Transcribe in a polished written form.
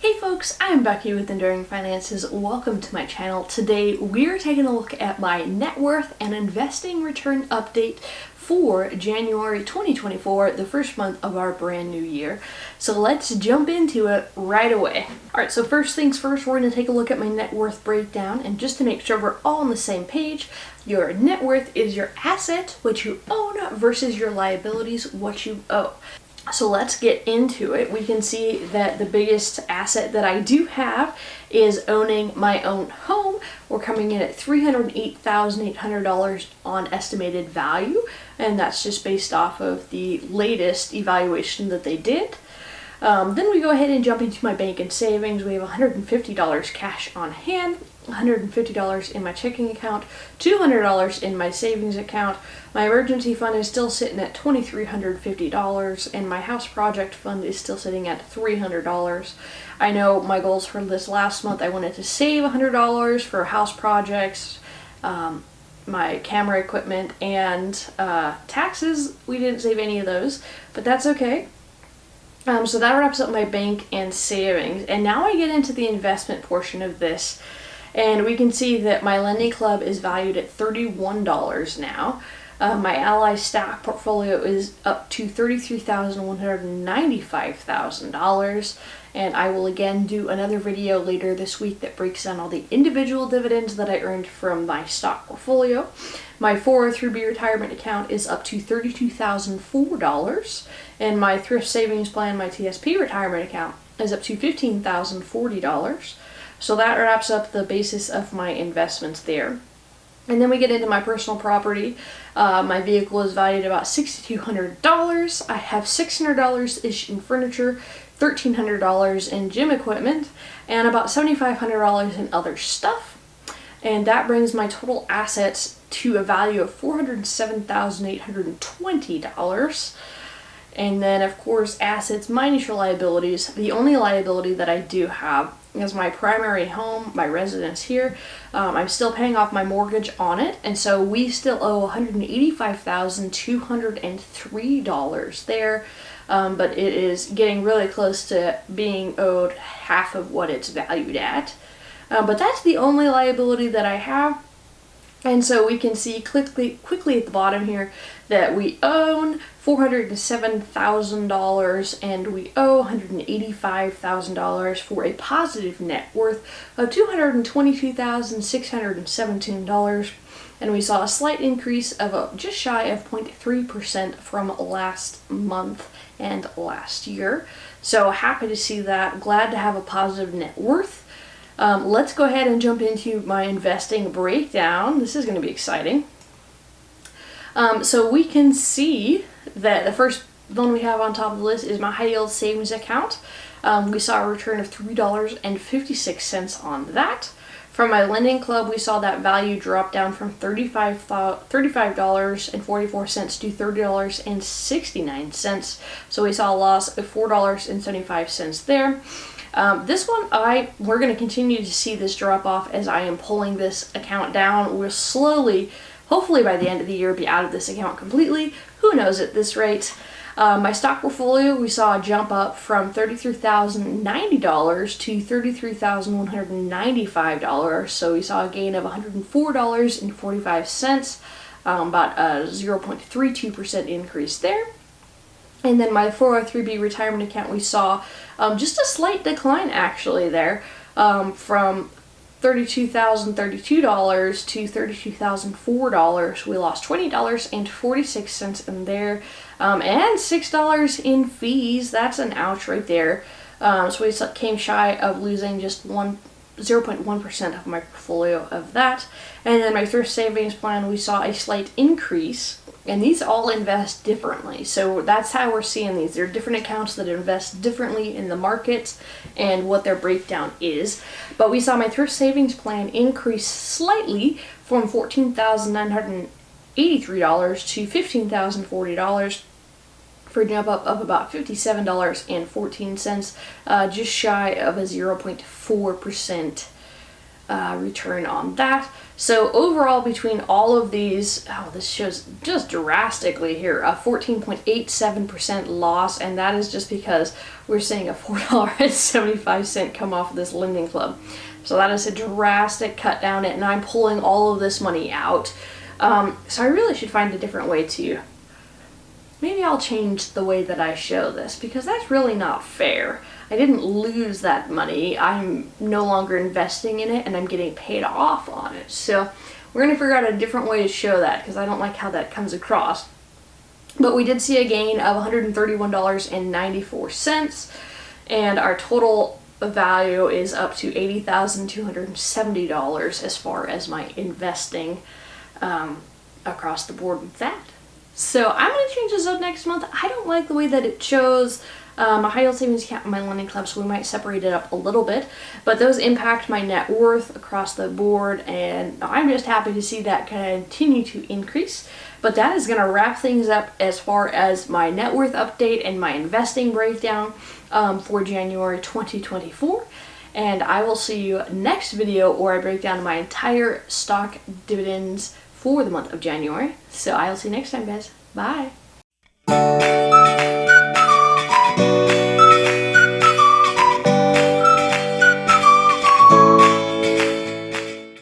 Hey folks, I'm Becky with Enduring Finances. Welcome to my channel. Today we're taking a look at my net worth and investing return update for January 2024, the first month of our brand new year. So let's jump into it right away. Alright, so first things first, we're going to take a look at my net worth breakdown, and just to make sure we're all on the same page, your net worth is your asset, what you own, versus your liabilities, what you owe. So let's get into it. We can see that the biggest asset that I do have is owning my own home. We're coming in at $308,800 on estimated value, and that's just based off of the latest evaluation that they did. Then we go ahead and jump into my bank and savings. We have $150 cash on hand, $150 in my checking account, $200 in my savings account. My emergency fund is still sitting at $2,350, and my house project fund is still sitting at $300. I know my goals for this last month, I wanted to save $100 for house projects, my camera equipment, and taxes. We didn't save any of those, but that's okay. So that wraps up my bank and savings, and now I get into the investment portion of this, and we can see that my lending club is valued at $31 now. My Ally stock portfolio is up to $33,195,000, and I will again do another video later this week that breaks down all the individual dividends that I earned from my stock portfolio. My 403b retirement account is up to $32,004, and my thrift savings plan, my TSP retirement account, is up to $15,040. So that wraps up the basis of my investments there. And then we get into my personal property. My vehicle is valued at about $6,200. I have $600-ish in furniture, $1,300 in gym equipment, and about $7,500 in other stuff. And that brings my total assets to a value of $407,820. And then, of course, assets minus your liabilities. The only liability that I do have is my primary home, my residence here. I'm still paying off my mortgage on it, and so we still owe $185,203 there. But it is getting really close to being owed half of what it's valued at. But that's the only liability that I have. And so we can see quickly at the bottom here that we own $407,000 and we owe $185,000 for a positive net worth of $222,617. And we saw a slight increase of just shy of 0.3% from last month and last year. So happy to see that. Glad to have a positive net worth. Let's go ahead and jump into my investing breakdown. This is going to be exciting. So we can see that the first one we have on top of the list is my high yield savings account. We saw a return of $3.56 on that. From my lending club, we saw that value drop down from $35.44 to $30.69. So we saw a loss of $4.75 there. This one, we're going to continue to see this drop off as I am pulling this account down. We'll slowly, hopefully by the end of the year, be out of this account completely. Who knows at this rate? My stock portfolio, we saw a jump up from $33,090 to $33,195. So we saw a gain of $104.45, about a 0.32% increase there. And then my 403b retirement account, we saw just a slight decline actually there, from $32,032 to $32,004. We lost $20.46 in there, and $6 in fees. That's an ouch right there. So we came shy of losing just 0.1% of my portfolio of that. And then my thrift savings plan, we saw a slight increase, and these all invest differently. So that's how we're seeing these. They're different accounts that invest differently in the markets and what their breakdown is. But we saw my thrift savings plan increase slightly from $14,983 to $15,040. For a jump up of about $57.14, just shy of a 0.4% return on that. So overall, between all of these, this shows just drastically here, a 14.87% loss, and that is just because we're seeing a $4.75 come off of this lending club. So that is a drastic cut down, and I'm pulling all of this money out. So I really should find a different way to, maybe I'll change the way that I show this, because that's really not fair. I didn't lose that money. I'm no longer investing in it, and I'm getting paid off on it. So we're going to figure out a different way to show that, because I don't like how that comes across. But we did see a gain of $131.94, and our total value is up to $80,270 as far as my investing across the board with that. So I'm going to change this up next month. I don't like the way that it shows a high yield savings account and my lending club, so we might separate it up a little bit. But those impact my net worth across the board, and I'm just happy to see that continue to increase. But that is going to wrap things up as far as my net worth update and my investing breakdown for January 2024. And I will see you next video where I break down my entire stock dividends for the month of January. So I'll see you next time, guys. Bye.